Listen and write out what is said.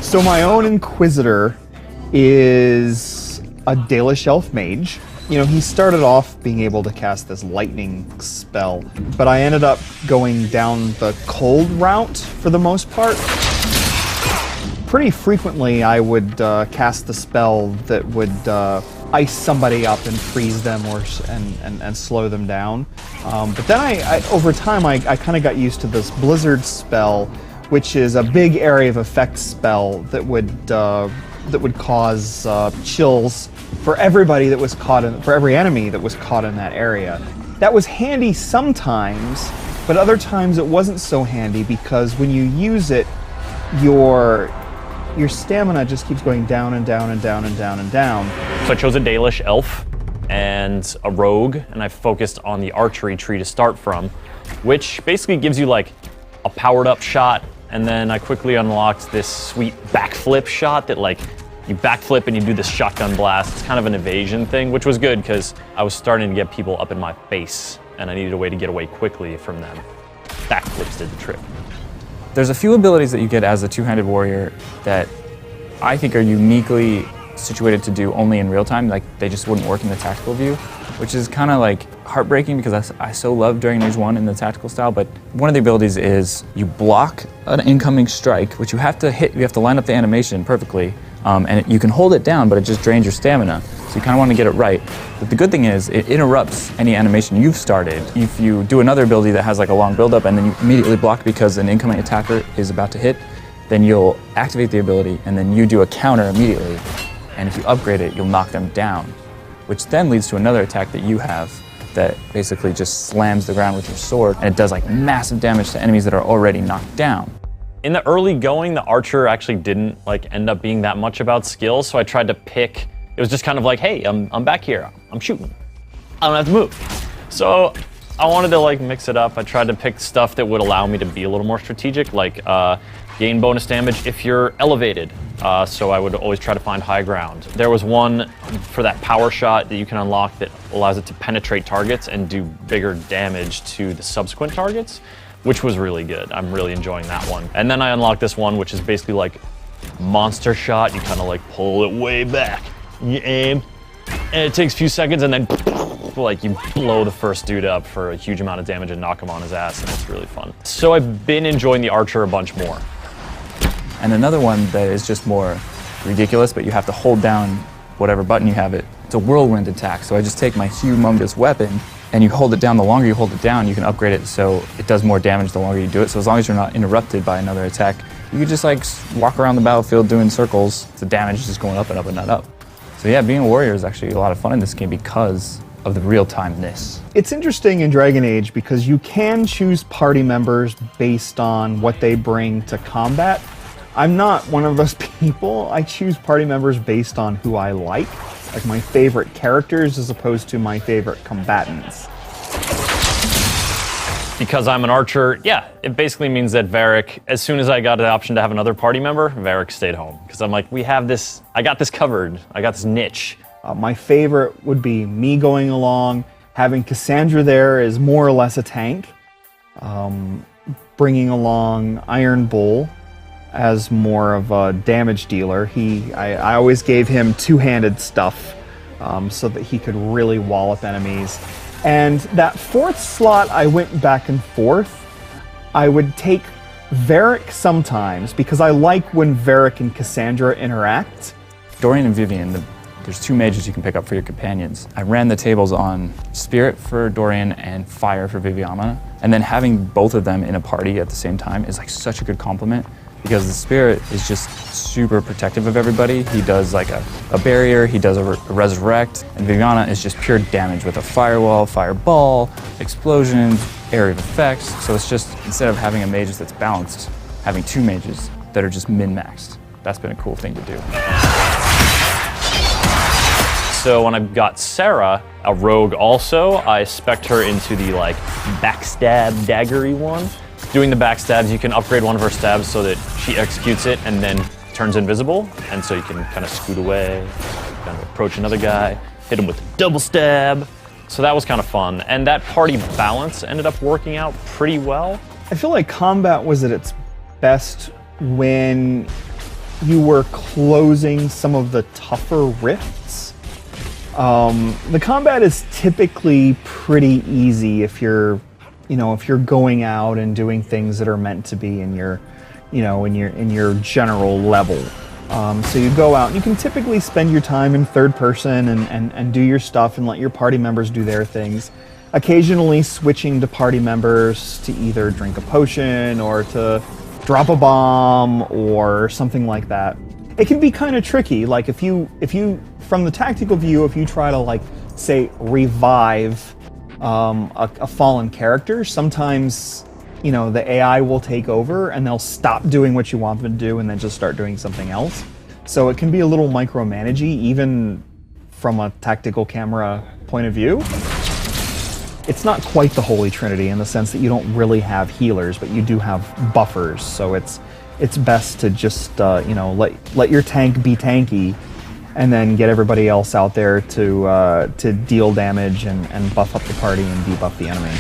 So my own Inquisitor is a Dalish Elf Mage. You know, he started off being able to cast this lightning spell, but I ended up going down the cold route for the most part. Pretty frequently I would cast the spell that would ice somebody up and freeze them and slow them down. But then I over time I kind of got used to this Blizzard spell, which is a big area of effect spell that would cause chills for everybody that was caught in, for every enemy that was caught in that area. That was handy sometimes, but other times it wasn't so handy because when you use it, your stamina just keeps going down and down and down and down and down. So I chose a Dalish elf and a rogue, and I focused on the archery tree to start from, which basically gives you like a powered up shot, and then I quickly unlocked this sweet backflip shot that like you backflip and you do this shotgun blast. It's kind of an evasion thing, which was good because I was starting to get people up in my face and I needed a way to get away quickly from them. Backflips did the trick. There's a few abilities that you get as a two-handed warrior that I think are uniquely situated to do only in real time, like they just wouldn't work in the tactical view, which is kind of like heartbreaking because I so love During Age 1 in the tactical style, but one of the abilities is you block an incoming strike, which you have to hit, you have to line up the animation perfectly, and you can hold it down, but it just drains your stamina, so you kind of want to get it right. But the good thing is it interrupts any animation you've started. If you do another ability that has like a long build-up and then you immediately block because an incoming attacker is about to hit, then you'll activate the ability and then you do a counter immediately, and if you upgrade it, you'll knock them down, which then leads to another attack that you have that basically just slams the ground with your sword, and it does like massive damage to enemies that are already knocked down. In the early going, the archer actually didn't like end up being that much about skill, so I tried to pick, it was just kind of like, hey, I'm back here, I'm shooting, I don't have to move. So I wanted to like mix it up. I tried to pick stuff that would allow me to be a little more strategic, like gain bonus damage if you're elevated. So I would always try to find high ground. There was one for that power shot that you can unlock that allows it to penetrate targets and do bigger damage to the subsequent targets, which was really good. I'm really enjoying that one. And then I unlocked this one, which is basically like monster shot. You kind of like pull it way back, you aim, and it takes a few seconds, and then like you blow the first dude up for a huge amount of damage and knock him on his ass, and it's really fun. So I've been enjoying the archer a bunch more. And another one that is just more ridiculous, but you have to hold down whatever button you have it. It's a whirlwind attack, so I just take my humongous weapon and you hold it down. The longer you hold it down, you can upgrade it so it does more damage the longer you do it. So as long as you're not interrupted by another attack, you can just like walk around the battlefield doing circles. The damage is just going up and up and not up. So yeah, being a warrior is actually a lot of fun in this game because of the real-time-ness. It's interesting in Dragon Age because you can choose party members based on what they bring to combat. I'm not one of those people. I choose party members based on who I like my favorite characters as opposed to my favorite combatants. Because I'm an archer, yeah, it basically means that Varric, as soon as I got the option to have another party member, Varric stayed home. Because I'm like, we have this, I got this covered, I got this niche. My favorite would be me going along, having Cassandra there as more or less a tank, bringing along Iron Bull as more of a damage dealer. I always gave him two-handed stuff so that he could really wallop enemies. And that fourth slot, I went back and forth. I would take Varric sometimes because I like when Varric and Cassandra interact. Dorian and Vivian, there's two mages you can pick up for your companions. I ran the tables on Spirit for Dorian and Fire for Viviana, and then having both of them in a party at the same time is like such a good compliment because the Spirit is just super protective of everybody. He does like a barrier, he does a resurrect, and Viviana is just pure damage with a firewall, fireball, explosions, area of effects. So it's just, instead of having a mage that's balanced, having two mages that are just min-maxed. That's been a cool thing to do. So when I got Sarah, a rogue also, I spec'd her into the like backstab daggery one. Doing the backstabs, you can upgrade one of her stabs so that she executes it and then turns invisible. And so you can kind of scoot away, kind of approach another guy, hit him with a double stab. So that was kind of fun. And that party balance ended up working out pretty well. I feel like combat was at its best when you were closing some of the tougher rifts. The combat is typically pretty easy if you're, if you're going out and doing things that are meant to be in your, in your general level. So you go out and you can typically spend your time in third person and do your stuff and let your party members do their things. Occasionally switching to party members to either drink a potion or to drop a bomb or something like that. It can be kind of tricky. Like if you, from the tactical view, if you try to like, say, revive a fallen character, sometimes, the AI will take over and they'll stop doing what you want them to do and then just start doing something else. So it can be a little micromanagey, even from a tactical camera point of view. It's not quite the Holy Trinity in the sense that you don't really have healers, but you do have buffers. So it's best to just let your tank be tanky, and then get everybody else out there to deal damage and buff up the party and debuff the enemy.